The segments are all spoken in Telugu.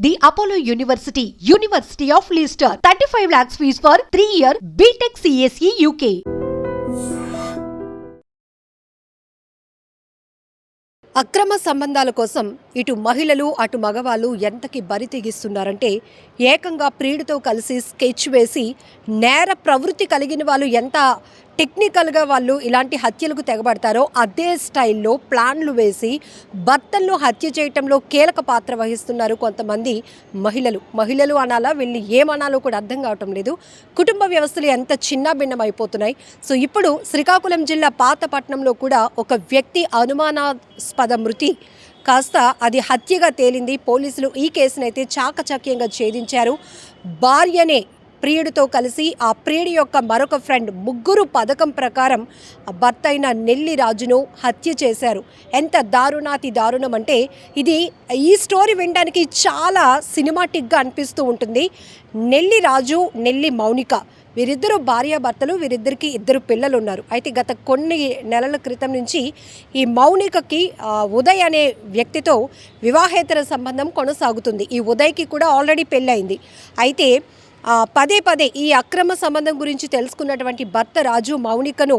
The Apollo University, University of Leicester, 35 lakhs fees for 3-year BTech CSE UK. అక్రమ సంబంధాల కోసం ఇటు మహిళలు అటు మగవాళ్ళు ఎంతకి బరి తెగిస్తున్నారంటే ఏకంగా ప్రియుడితో కలిసి స్కెచ్ వేసి నేర ప్రవృత్తి కలిగిన వాళ్ళు ఎంత టెక్నికల్గా వాళ్ళు ఇలాంటి హత్యలకు తెగబడతారో అదే స్టైల్లో ప్లాన్లు వేసి భర్తలను హత్య చేయటంలో కీలక పాత్ర వహిస్తున్నారు కొంతమంది మహిళలు అనాలా వీళ్ళు ఏమనాలో కూడా అర్థం కావటం లేదు. కుటుంబ వ్యవస్థలు ఎంత చిన్నాభిన్నం అయిపోతున్నాయి. సో ఇప్పుడు శ్రీకాకుళం జిల్లా పాతపట్నంలో కూడా ఒక వ్యక్తి అనుమానాస్పద మృతి కాస్త అది హత్యగా తేలింది. పోలీసులు ఈ కేసునైతే చాకచక్యంగా ఛేదించారు. భార్యనే ప్రియుడితో కలిసి ఆ ప్రియుడి యొక్క మరొక ఫ్రెండ్ ముగ్గురు పథకం ప్రకారం భర్త అయిన నెల్లి రాజును హత్య చేశారు. ఎంత దారుణాతి దారుణం అంటే ఇది ఈ స్టోరీ వినడానికి చాలా సినిమాటిక్గా అనిపిస్తూ ఉంటుంది. నెల్లి రాజు, నెల్లి మౌనిక వీరిద్దరూ భార్యాభర్తలు. వీరిద్దరికి 2 పిల్లలు ఉన్నారు. అయితే గత కొన్ని నెలల క్రితం నుంచి ఈ మౌనికకి ఉదయ్ అనే వ్యక్తితో వివాహేతర సంబంధం కొనసాగుతుంది. ఈ ఉదయ్కి కూడా ఆల్రెడీ పెళ్ళయింది. అయితే పదే ఈ అక్రమ సంబంధం గురించి తెలుసుకున్నటువంటి భర్త రాజు మౌనికను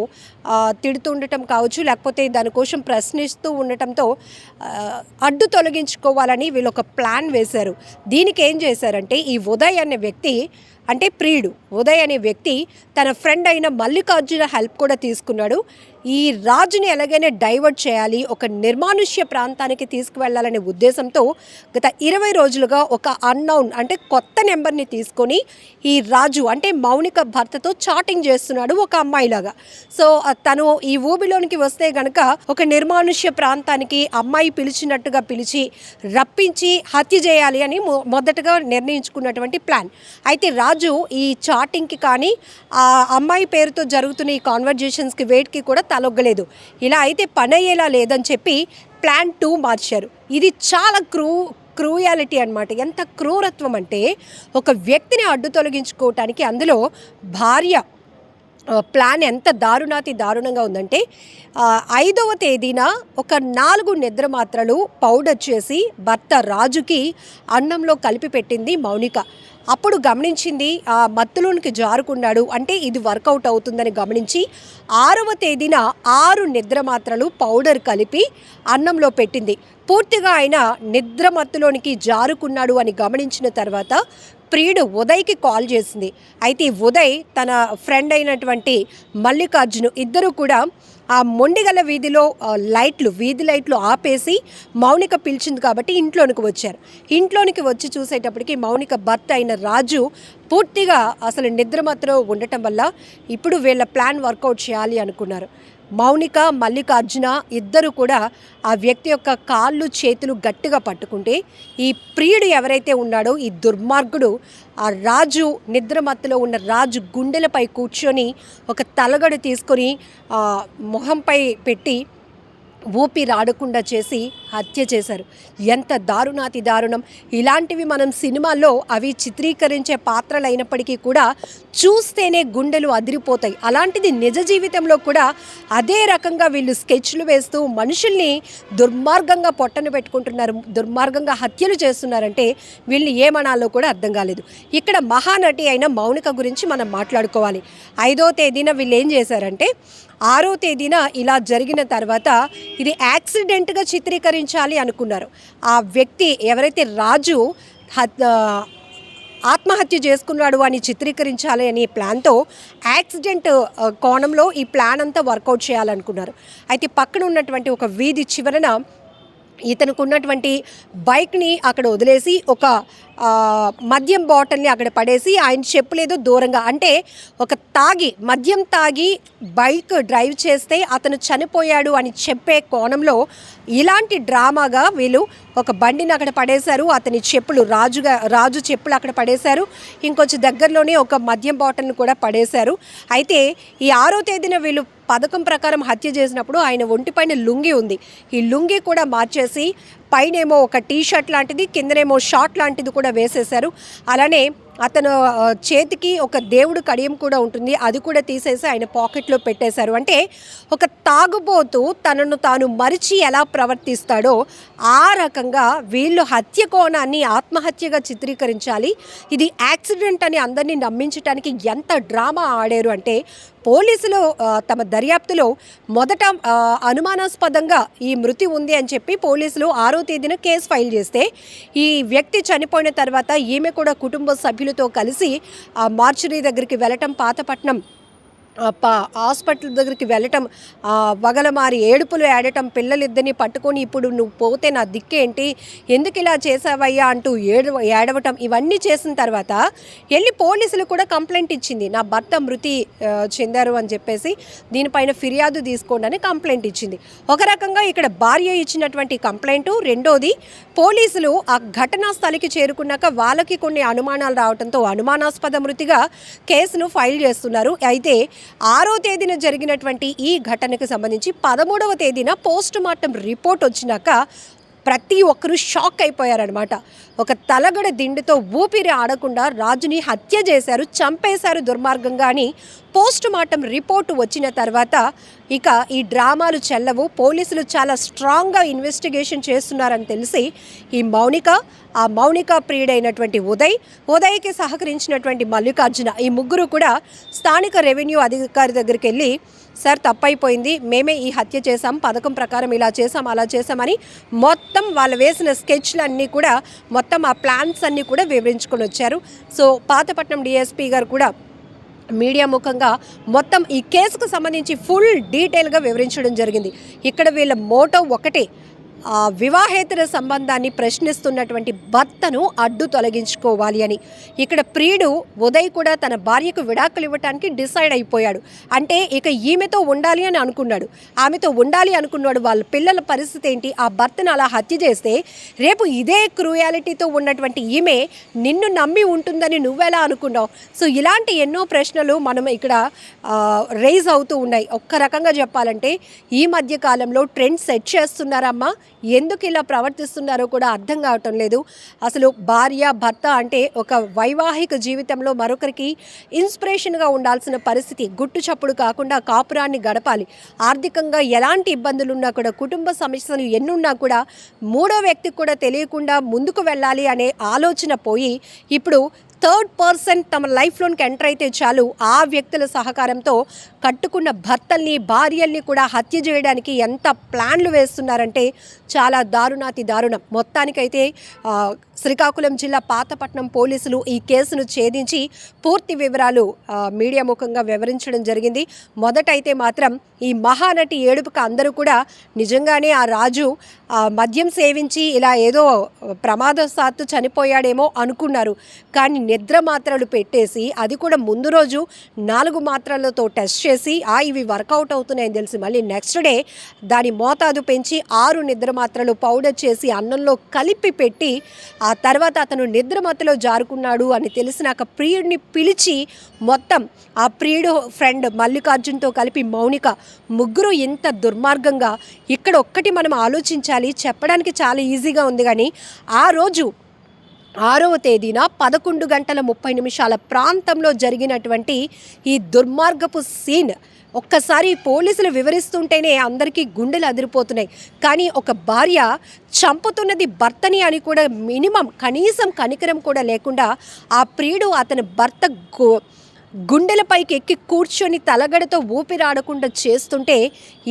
తిడుతూ ఉండటం కావచ్చు, లేకపోతే దానికోసం ప్రశ్నిస్తూ ఉండటంతో అడ్డు తొలగించుకోవాలని వీళ్ళు ఒక ప్లాన్ వేశారు. దీనికి ఏం చేశారంటే ఈ ఉదయ్ అనే వ్యక్తి అంటే ప్రియుడు ఉదయ్ అనే వ్యక్తి తన ఫ్రెండ్ అయిన మల్లికార్జున హెల్ప్ కూడా తీసుకున్నాడు. ఈ రాజుని ఎలాగైనా డైవర్ట్ చేయాలి, ఒక నిర్మానుష్య ప్రాంతానికి తీసుకువెళ్లాలనే ఉద్దేశంతో గత 20 రోజులుగా ఒక అన్నౌన్ అంటే కొత్త నెంబర్ని తీసుకొని ఈ రాజు అంటే మౌనిక భర్తతో చాటింగ్ చేస్తున్నాడు ఒక అమ్మాయిలాగా. సో తను ఈ ఊబిలోనికి వస్తే గనక ఒక నిర్మానుష్య ప్రాంతానికి అమ్మాయి పిలిచినట్టుగా పిలిచి రప్పించి హత్య చేయాలి అని మొదటగా నిర్ణయించుకున్నటువంటి ప్లాన్. అయితే రాజు ఈ చాటింగ్కి కానీ ఆ అమ్మాయి పేరుతో జరుగుతున్న ఈ కాన్వర్జేషన్స్కి వేట్కి కూడా తలొగ్గలేదు. ఇలా అయితే పని అయ్యేలా లేదని చెప్పి ప్లాన్ 2 మార్చారు. ఇది చాలా క్రూయాలిటీ అనమాట. ఎంత క్రూరత్వం అంటే ఒక వ్యక్తిని అడ్డు తొలగించుకోవటానికి అందులో భార్య ప్లాన్ ఎంత దారుణంగా ఉందంటే 5వ తేదీన ఒక 4 నిద్ర మాత్రలు పౌడర్ చేసి భర్త రాజుకి అన్నంలో కలిపి పెట్టింది మౌనిక. అప్పుడు గమనించింది ఆ మత్తులోనికి జారుకున్నాడు అంటే ఇది వర్కౌట్ అవుతుందని గమనించి 6వ తేదీన 6 నిద్ర మాత్రలు పౌడర్ కలిపి అన్నంలో పెట్టింది. పూర్తిగా ఆయన నిద్ర మత్తులోనికి జారుకున్నాడు అని గమనించిన తర్వాత ప్రియుడు ఉదయ్కి కాల్ చేసింది. అయితే ఉదయ్ తన ఫ్రెండ్ అయినటువంటి మల్లికార్జును ఇద్దరు కూడా ఆ మొండిగల వీధిలో వీధి లైట్లు ఆపేసి మౌనిక పిలిచింది కాబట్టి ఇంట్లోనికి వచ్చారు. ఇంట్లోనికి వచ్చి చూసేటప్పటికి మౌనిక భర్త అయిన రాజు పూర్తిగా అసలు నిద్రమత్తులో ఉండటం వల్ల ఇప్పుడు వీళ్ళ ప్లాన్ వర్కౌట్ చేయాలి అనుకున్నారు. మౌనిక మల్లికార్జున ఇద్దరు కూడా ఆ వ్యక్తి యొక్క కాళ్ళు చేతులు గట్టిగా పట్టుకుంటే ఈ ప్రియుడు ఎవరైతే ఉన్నాడో ఈ దుర్మార్గుడు ఆ రాజు నిద్రమత్తులో ఉన్న రాజు గుండెలపై కూర్చొని ఒక తలగడు తీసుకొని మొహంపై పెట్టి ఊపిరాడకుండా చేసి హత్య చేశారు. ఎంత దారుణాతి దారుణం. ఇలాంటివి మనం సినిమాల్లో అవి చిత్రీకరించే పాత్రలు అయినప్పటికీ కూడా చూస్తేనే గుండెలు అదిరిపోతాయి. అలాంటిది నిజ జీవితంలో కూడా అదే రకంగా వీళ్ళు స్కెచ్లు వేస్తూ మనుషుల్ని దుర్మార్గంగా పొట్టను పెట్టుకుంటున్నారు, దుర్మార్గంగా హత్యలు చేస్తున్నారంటే వీళ్ళు ఏమనాలో కూడా అర్థం కాలేదు. ఇక్కడ మహానటి అయిన మౌనిక గురించి మనం మాట్లాడుకోవాలి. 5వ తేదీన వీళ్ళు ఏం చేశారంటే 6వ తేదీన ఇలా జరిగిన తర్వాత ఇది యాక్సిడెంట్గా చిత్రీకరించాలి అనుకున్నారు. ఆ వ్యక్తి ఎవరైతే రాజు ఆత్మహత్య చేసుకున్నాడు అని చిత్రీకరించాలి అనే ప్లాన్తో యాక్సిడెంట్ కోణంలో ఈ ప్లాన్ అంతా వర్కౌట్ చేయాలనుకున్నారు. అయితే పక్కన ఉన్నటువంటి ఒక వీధి చివరన ఇతనికి ఉన్నటువంటి బైక్ని అక్కడ వదిలేసి ఒక మద్యం బాటిల్ని అక్కడ పడేసి ఆయన చెప్పులేదో దూరంగా అంటే ఒక మద్యం తాగి బైక్ డ్రైవ్ చేస్తే అతను చనిపోయాడు అని చెప్పే కోణంలో ఇలాంటి డ్రామాగా వీళ్ళు ఒక బండిని అక్కడ పడేశారు. అతని చెప్పులు రాజు చెప్పులు అక్కడ పడేశారు. ఇంకొంచెం దగ్గరలోనే ఒక మద్యం బాటిల్ని కూడా పడేశారు. అయితే ఈ 6వ తేదీన వీళ్ళు పథకం ప్రకారం హత్య చేసినప్పుడు ఆయన ఒంటిపైన లుంగి ఉంది. ఈ లుంగి కూడా మార్చేసి పైనేమో ఒక టీ షర్ట్ లాంటిది, కిందనేమో షార్ట్ లాంటిది కూడా వేసేశారు. అలానే అతను చేతికి ఒక దేవుడు కడియం కూడా ఉంటుంది, అది కూడా తీసేసి ఆయన పాకెట్లో పెట్టేశారు. అంటే ఒక తాగుబోతు తనను తాను మరిచి ఎలా ప్రవర్తిస్తాడో ఆ రకంగా వీళ్ళు హత్య కోణాన్ని ఆత్మహత్యగా చిత్రీకరించాలి. ఇది యాక్సిడెంట్ అని అందరినీ నమ్మించడానికి ఎంత డ్రామా ఆడారు అంటే పోలీసులు తమ దర్యాప్తులో మొదట అనుమానాస్పదంగా ఈ మృతి ఉంది అని చెప్పి పోలీసులు 6వ తేదీన కేసు ఫైల్ చేస్తే ఈ వ్యక్తి చనిపోయిన తర్వాత ఈమె కూడా కుటుంబ సభ్యులతో కలిసి ఆ మార్చురీ దగ్గరికి వెళ్ళటం, పాతపట్నం హాస్పిటల్ దగ్గరికి వెళ్ళటం, వగలమారి ఏడుపులు ఏడటం, పిల్లలిద్దరిని పట్టుకొని ఇప్పుడు నువ్వు పోతే నా దిక్కేంటి, ఎందుకు ఇలా చేసావయ్యా అంటూ ఏడవటం, ఇవన్నీ చేసిన తర్వాత వెళ్ళి పోలీసులు కూడా కంప్లైంట్ ఇచ్చింది. నా భర్త మృతి చెందారు అని చెప్పేసి దీనిపైన ఫిర్యాదు తీసుకోండి అని కంప్లైంట్ ఇచ్చింది. ఒక రకంగా ఇక్కడ భార్య ఇచ్చినటువంటి కంప్లైంటు, రెండోది పోలీసులు ఆ ఘటనా స్థలికి చేరుకున్నాక వాళ్ళకి కొన్ని అనుమానాలు రావడంతో అనుమానాస్పద మృతిగా కేసును ఫైల్ చేస్తున్నారు. అయితే 6వ తేదీన జరిగినటువంటి ఈ ఘటనకు సంబంధించి 13వ తేదీన పోస్ట్ మార్టం రిపోర్ట్ వచ్చినాక ప్రతి ఒక్కరూ షాక్ అయిపోయారనమాట. ఒక తలగడ దిండుతో ఊపిరి ఆడకుండా రాజుని హత్య చేశారు, చంపేశారు దుర్మార్గంగా అని పోస్ట్ మార్టం రిపోర్టు వచ్చిన తర్వాత ఇక ఈ డ్రామాలు చెల్లవు. పోలీసులు చాలా స్ట్రాంగ్గా ఇన్వెస్టిగేషన్ చేస్తున్నారని తెలిసి ఈ మౌనిక ప్రియుడైనటువంటి ఉదయ్కి సహకరించినటువంటి మల్లికార్జున, ఈ ముగ్గురు కూడా స్థానిక రెవెన్యూ అధికారి దగ్గరికి వెళ్ళి, సార్ తప్పైపోయింది, మేమే ఈ హత్య చేసాం, పథకం ప్రకారం ఇలా చేసాం అలా చేసామని మొత్తం వాళ్ళు వేసిన స్కెచ్లన్నీ కూడా మొత్తం ఆ ప్లాన్స్ అన్నీ కూడా వివరించుకొని వచ్చారు. సో పాతపట్నం డిఎస్పీ గారు కూడా మీడియా ముఖంగా మొత్తం ఈ కేసుకు సంబంధించి ఫుల్ డీటెయిల్గా వివరించడం జరిగింది. ఇక్కడ వీళ్ళ మోటో ఒకటే, వివాహేతర సంబంధాన్ని ప్రశ్నిస్తున్నటువంటి భర్తను అడ్డు తొలగించుకోవాలి అని. ఇక్కడ ప్రియుడు ఉదయ్ కూడా తన భార్యకు విడాకులు ఇవ్వడానికి డిసైడ్ అయిపోయాడు. అంటే ఇక ఈమెతో ఉండాలి అని అనుకున్నాడు, ఆమెతో ఉండాలి అనుకున్నాడు. వాళ్ళ పిల్లల పరిస్థితి ఏంటి, ఆ భర్తను అలా హత్య చేస్తే రేపు ఇదే క్రూయాలిటీతో ఉన్నటువంటి ఈమె నిన్ను నమ్మి ఉంటుందని నువ్వెలా అనుకున్నావు? సో ఇలాంటి ఎన్నో ప్రశ్నలు మనం ఇక్కడ రైజ్ అవుతూ ఉన్నాయి. ఒక్క రకంగా చెప్పాలంటే ఈ మధ్య కాలంలో ట్రెండ్ సెట్ చేస్తున్నారమ్మా, ఎందుకు ఇలా ప్రవర్తిస్తున్నారో కూడా అర్థం కావటం లేదు. అసలు భార్య భర్త అంటే ఒక వైవాహిక జీవితంలో మరొకరికి ఇన్స్పిరేషన్గా ఉండాల్సిన పరిస్థితి. గుట్టు చప్పుడు కాకుండా కాపురాన్ని గడపాలి. ఆర్థికంగా ఎలాంటి ఇబ్బందులున్నా కూడా, కుటుంబ సమస్యలు ఎన్నున్నా కూడా మూడో వ్యక్తికి కూడా తెలియకుండా ముందుకు వెళ్ళాలి అనే ఆలోచన పోయి ఇప్పుడు థర్డ్ పర్సన్ తమ లైఫ్లోనికి ఎంటర్ అయితే చాలు ఆ వ్యక్తుల సహకారంతో కట్టుకున్న భర్తల్ని భార్యల్ని కూడా హత్య చేయడానికి ఎంత ప్లాన్లు వేస్తున్నారంటే చాలా దారుణాతి దారుణం. మొత్తానికైతే శ్రీకాకుళం జిల్లా పాతపట్నం పోలీసులు ఈ కేసును ఛేదించి పూర్తి వివరాలు మీడియా ముఖంగా వివరించడం జరిగింది. మొదటైతే మాత్రం ఈ మహానటి ఏడుపుకు అందరూ కూడా నిజంగానే ఆ రాజు మద్యం సేవించి ఇలా ఏదో ప్రమాదవశాత్తు చనిపోయాడేమో అనుకున్నారు. కానీ నిద్ర మాత్రలు పెట్టేసి, అది కూడా ముందు రోజు 4 మాత్రలతో టెస్ట్ చేసి ఇవి వర్కౌట్ అవుతున్నాయని తెలిసి మళ్ళీ నెక్స్ట్ డే దాని మోతాదు పెంచి 6 నిద్ర మాత్రలు పౌడర్ చేసి అన్నంలో కలిపి పెట్టి ఆ తర్వాత అతను నిద్రమత్తులో జారుకున్నాడు అని తెలిసినాక ప్రియుడిని పిలిచి మొత్తం ఆ ప్రియుడు ఫ్రెండ్ మల్లికార్జున్తో కలిపి మౌనిక ముగ్గురు ఇంత దుర్మార్గంగా, ఇక్కడ ఒక్కటి మనం ఆలోచించాలి, చెప్పడానికి చాలా ఈజీగా ఉంది కానీ ఆ రోజు 6వ తేదీన 11:30 ప్రాంతంలో జరిగినటువంటి ఈ దుర్మార్గపు సీన్ ఒక్కసారి పోలీసులు వివరిస్తుంటేనే అందరికీ గుండెలు అదిరిపోతున్నాయి. కానీ ఒక భార్య చంపుతున్నది భర్తని అని కూడా మినిమం కనీసం కనికరం కూడా లేకుండా ఆ ప్రియుడు అతని భర్త గుండెలపైకి ఎక్కి కూర్చొని తలగడతో ఊపిరాడకుండా చేస్తుంటే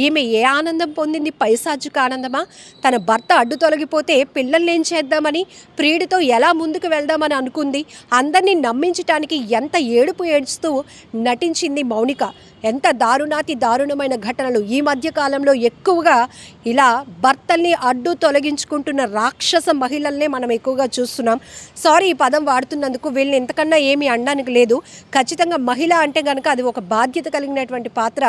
ఈమె ఏ ఆనందం పొందింది? పైశాచిక ఆనందమా? తన భర్త అడ్డు తొలగిపోతే పిల్లల్ని ఏం చేద్దామని, ప్రియుడితో ఎలా ముందుకు వెళ్దామని అనుకుంది. అందరినీ నమ్మించటానికి ఎంత ఏడుపు ఏడుస్తూ నటించింది మౌనిక. ఎంత దారుణాతి దారుణమైన ఘటనలు ఈ మధ్య కాలంలో ఎక్కువగా ఇలా భర్తల్ని అడ్డు తొలగించుకుంటున్న రాక్షస మహిళల్నే మనం ఎక్కువగా చూస్తున్నాం. సారీ ఈ పదం వాడుతున్నందుకు, వీళ్ళని ఇంతకన్నా ఏమీ అనడానికి లేదు. ఖచ్చితంగా మహిళ అంటే కనుక అది ఒక బాధ్యత కలిగినటువంటి పాత్ర.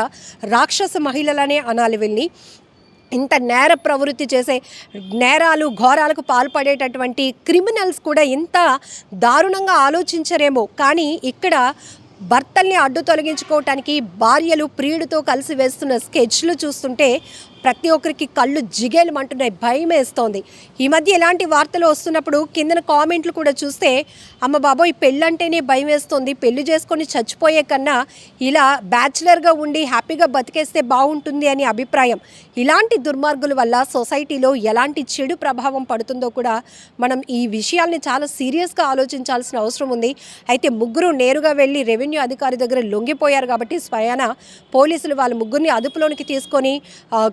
రాక్షస మహిళలనే అనాలి వీళ్ళని. ఇంత నేర ప్రవృత్తి చేసే, నేరాలు ఘోరాలకు పాల్పడేటటువంటి క్రిమినల్స్ కూడా ఇంత దారుణంగా ఆలోచించరేమో. కానీ ఇక్కడ భర్తల్ని అడ్డు తొలగించుకోవటానికి భార్యలు ప్రియుడితో కలిసి వేస్తున్న స్కెచ్లు చూస్తుంటే ప్రతి ఒక్కరికి కళ్ళు జిగేలమంటున్నాయి, భయం వేస్తోంది. ఈ మధ్య ఇలాంటి వార్తలు వస్తున్నప్పుడు కిందన కామెంట్లు కూడా చూస్తే, అమ్మ బాబోయ్ పెళ్ళంటేనే భయం వేస్తుంది, పెళ్లి చేసుకొని చచ్చిపోయే కన్నా ఇలా బ్యాచులర్గా ఉండి హ్యాపీగా బతికేస్తే బాగుంటుంది అని అభిప్రాయం. ఇలాంటి దుర్మార్గుల వల్ల సొసైటీలో ఎలాంటి చెడు ప్రభావం పడుతుందో కూడా మనం ఈ విషయాల్ని చాలా సీరియస్గా ఆలోచించాల్సిన అవసరం ఉంది. అయితే ముగ్గురు నేరుగా వెళ్ళి రెవెన్యూ అధికారి దగ్గర లొంగిపోయారు కాబట్టి స్వయాన పోలీసులు వాళ్ళ ముగ్గురిని అదుపులోనికి తీసుకొని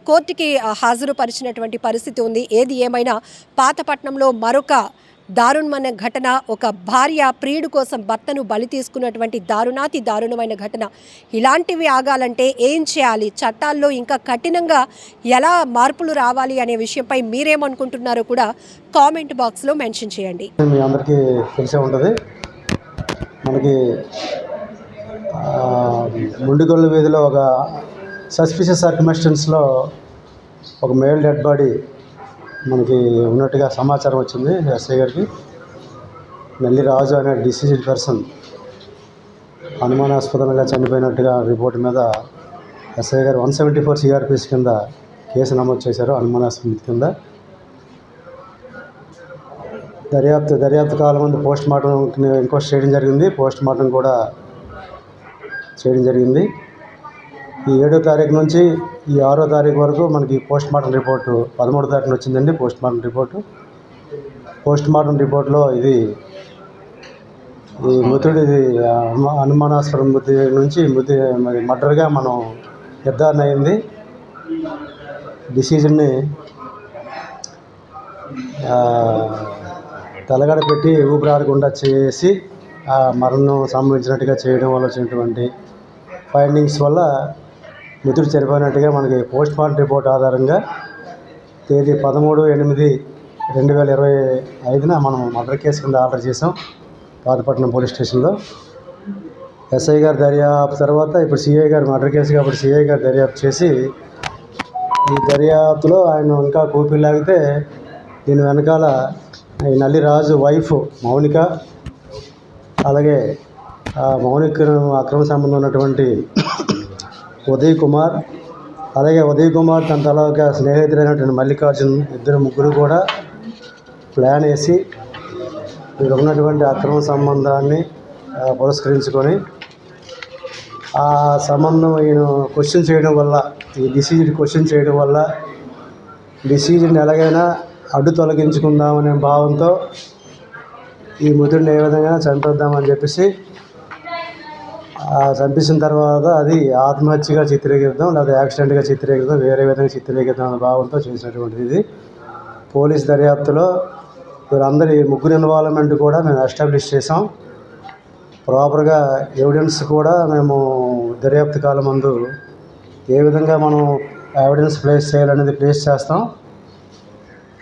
కోర్టుకి హాజరుపరిచినటువంటి పరిస్థితి ఉంది. ఏది ఏమైనా పాతపట్నంలో మరొక దారుణమైన ఘటన, ఒక భార్య ప్రియుడు కోసం భర్తను బలి తీసుకున్నటువంటి దారుణాతి దారుణమైన ఘటన. ఇలాంటివి ఆగాలంటే ఏం చేయాలి, చట్టాల్లో ఇంకా కఠినంగా ఎలా మార్పులు రావాలి అనే విషయంపై మీరేమనుకుంటున్నారో కూడా కామెంట్ బాక్స్లో మెన్షన్ చేయండి. మీ అందరికీ తెలిసే ఉంటుంది, మనకి ముండిగొల్లు వీధిలో ఒక సస్పిషియస్ సర్కమ్స్టెన్స్లో ఒక మేల్ డెడ్ బాడీ మనకి ఉన్నట్టుగా సమాచారం వచ్చింది. ఎస్ఐ గారికి నల్లి రాజు అనే డిసీజ్డ్ పర్సన్ అనుమానాస్పదంగా చనిపోయినట్టుగా రిపోర్ట్ మీద ఎస్ఐ గారు 174 CRPS కింద కేసు నమోదు చేశారు. అనుమానాస్పద కింద దర్యాప్తు కాలం ముందు పోస్ట్ మార్టం ఇంక్వెస్ట్ చేయడం జరిగింది. పోస్ట్ మార్టం కూడా చేయడం జరిగింది. ఈ 7వ తారీఖు నుంచి ఈ 6వ తారీఖు వరకు మనకి పోస్ట్ మార్టం రిపోర్టు 13వ తారీఖున వచ్చిందండి. పోస్ట్ మార్టం రిపోర్ట్లో ఇది ఈ మృతుడిది అనుమానాస్పద మృతి నుంచి మర్డర్గా మనం నిర్ధారణ అయింది. డిసీజ్ని తలగడ పెట్టి ఊపిరాడకుండా చేసి ఆ మరణం సంభవించినట్టుగా చేయడం వల్ల వచ్చినటువంటి ఫైండింగ్స్ వల్ల మృతుడు చనిపోయినట్టుగా మనకి పోస్ట్ మార్టం రిపోర్ట్ ఆధారంగా తేదీ 13/8/2025 మనం మర్డర్ కేసు కింద ఆర్డర్ చేసాం పాతపట్నం పోలీస్ స్టేషన్లో. ఎస్ఐ గారు దర్యాప్తు తర్వాత ఇప్పుడు సిఐ గారు మర్డర్ కేసు కాబట్టి సిఐ గారు దర్యాప్తు చేసి ఈ దర్యాప్తులో ఆయన ఇంకా కూపీలు లాగితే దీని వెనకాల ఈ నల్లి రాజు వైఫ్ మౌనిక, అలాగే మౌనిక అక్రమ సంబంధం ఉన్నటువంటి ఉదయ్ కుమార్, అలాగే ఉదయ్ కుమార్ తన తలక స్నేహితుడైనటువంటి మల్లికార్జున్, ముగ్గురు కూడా ప్లాన్ వేసి వీరు ఉన్నటువంటి అక్రమ సంబంధాన్ని పురస్కరించుకొని ఆ సంబంధం ఈయన క్వశ్చన్ చేయడం వల్ల, ఈ డిసీజ్ని క్వశ్చన్ చేయడం వల్ల డిసీజ్ని ఎలాగైనా అడ్డు తొలగించుకుందామనే భావంతో ఈ మృతుడిని ఏ విధంగా చంపేద్దామని చెప్పేసి చంపేసిన తర్వాత అది ఆత్మహత్యగా చిత్రీకరిద్దాం లేదా యాక్సిడెంట్గా చిత్రీకరిద్దాం, వేరే విధంగా చిత్రీకరిద్దాం అనే భావంతో చేసినటువంటిది ఇది. పోలీస్ దర్యాప్తులో వీళ్ళందరి ముగ్గురు ఇన్వాల్వ్మెంట్ కూడా మేము ఎస్టాబ్లిష్ చేసాం. ప్రాపర్గా ఎవిడెన్స్ కూడా మేము దర్యాప్తు కాలం ముందు ఏ విధంగా మనం ఎవిడెన్స్ ప్లేస్ చేయాలనేది ప్లేస్ చేస్తాం.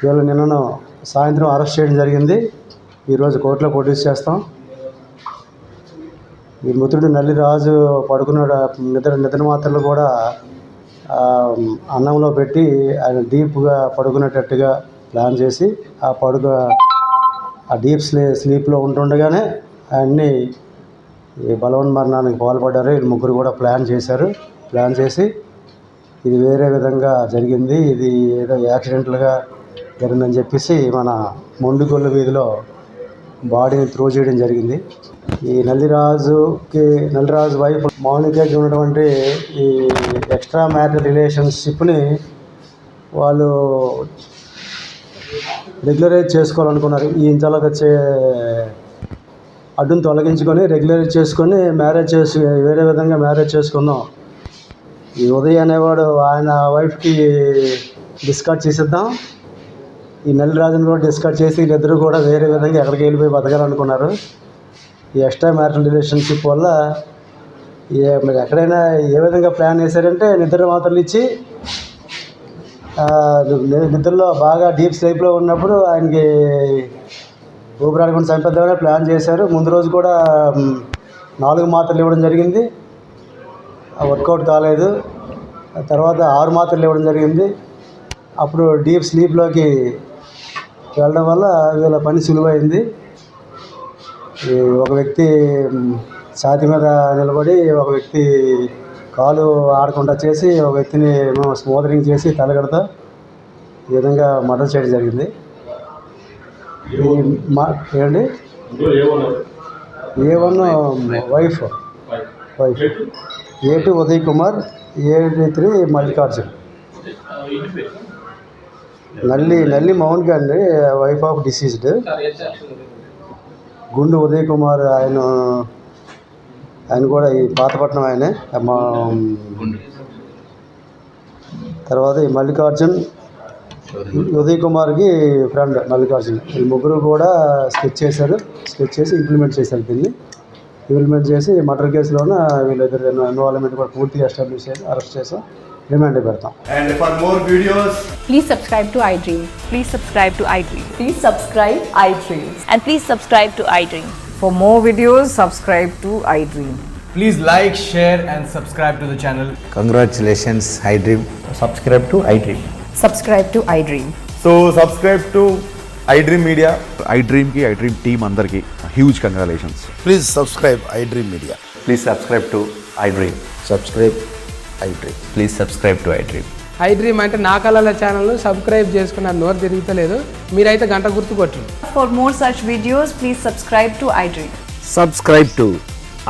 వీళ్ళు నిన్నను సాయంత్రం అరెస్ట్ చేయడం జరిగింది. ఈరోజు కోర్టులో ప్రొడ్యూస్ చేస్తాం. ఈ మృతుడు నల్లి రాజు పడుకున్న నిద్ర మాత్రలు కూడా అన్నంలో పెట్టి ఆయన డీప్గా పడుకునేటట్టుగా ప్లాన్ చేసి ఆ డీప్ స్లీప్లో ఉంటుండగానే ఆయన్ని బలవన్మరణానికి పాల్పడ్డారు. ఈ ముగ్గురు కూడా ప్లాన్ చేసి ఇది వేరే విధంగా జరిగింది, ఇది ఏదో యాక్సిడెంటల్గా జరిగిందని చెప్పేసి మన మొండిగొల్లు వీధిలో బాడీని త్రో చేయడం జరిగింది. ఈ నల్లిరాజు వైఫ్ మౌనికకి ఉన్నటువంటి ఈ ఎక్స్ట్రా మ్యారిటల్ రిలేషన్షిప్ని వాళ్ళు రెగ్యులరైజ్ చేసుకోవాలనుకున్నారు. ఈ ఇంతలోకి వచ్చే అడ్డును తొలగించుకొని రెగ్యులరైజ్ చేసుకొని వేరే విధంగా మ్యారేజ్ చేసుకుందాం. ఈ ఉదయ్ అనేవాడు ఆయన వైఫ్కి డిస్కార్డ్ చేసేద్దాం, ఈ నల్లిరాజుని కూడా డిస్కస్ చేసి వీళ్ళిద్దరూ కూడా వేరే విధంగా ఎక్కడికి వెళ్ళిపోయి బతకాలనుకున్నారు. ఈ ఎక్స్ట్రా మ్యారిటల్ రిలేషన్షిప్ వల్ల మీరు ఎక్కడైనా ఏ విధంగా ప్లాన్ చేశారంటే నిద్ర మాత్రలు ఇచ్చి నిద్రలో బాగా డీప్ స్లీప్లో ఉన్నప్పుడు ఆయనకి ఊపిరాడకుండా చంపేద్దామని ప్లాన్ చేశారు. ముందు రోజు కూడా 4 మాత్రలు ఇవ్వడం జరిగింది, వర్కౌట్ కాలేదు. తర్వాత 6 మాత్రలు ఇవ్వడం జరిగింది. అప్పుడు డీప్ స్లీప్లోకి వెళ్ళడం వల్ల వీళ్ళ పని సులువైంది. ఒక వ్యక్తి ఛాతీ మీద నిలబడి ఒక వ్యక్తి కాలు ఆడకుండా చేసి ఒక వ్యక్తిని స్మోదరింగ్ చేసి తలగడతో ఈ విధంగా మర్డర్ చేయడం జరిగింది. ఏంటి A1 wife A2 Uday Kumar, A3 Mallikarjun. నల్లి మౌన్ అండి, వైఫ్ ఆఫ్ డిసీజ్డ్. గుండు ఉదయ్ కుమార్ ఆయన కూడా ఈ పాతపట్నం ఆయనే. తర్వాత ఈ మల్లికార్జున్ ఉదయ్ కుమార్కి ఫ్రెండ్ మల్లికార్జున్. ఈ ముగ్గురు కూడా స్కెచ్ చేసి ఇంప్లిమెంట్ చేశారు. దీన్ని ఇంప్లిమెంట్ చేసి మర్డర్ కేసులోన వీళ్ళిద్దరు ఇన్వాల్వ్మెంట్ కూడా పూర్తిగా ఎస్టాబ్లిష్ చేసి అరెస్ట్ చేసాం, రిమాండ్ పెడతాం. And for more videos, Please subscribe to iDream. Please subscribe to iDream. Please subscribe iDream. And please subscribe to iDream. For more videos, subscribe to iDream. please like, share and subscribe to the channel. Congratulations, iDream. Subscribe to iDream. Subscribe to iDream. So subscribe to iDream Media. iDream team అందరికి huge congratulations. Please subscribe iDream Media. Please subscribe to iDream. Subscribe iDream. Please subscribe to iDream. iDream అంటే నా కళల ఛానల్ను సబ్స్క్రైబ్ చేసుకున్న నోరు తిరుగుతలేదు, మీరైతే గంట గుర్తు కొట్టండి. For more such videos, please subscribe to iDream. Subscribe to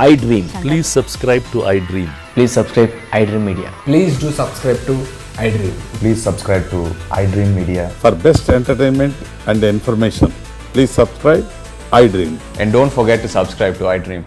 iDream. Please subscribe to iDream. Please subscribe iDream Media. Please do subscribe to iDream. Please subscribe to iDream Media. For best entertainment and information, please subscribe iDream. And don't forget to subscribe to iDream.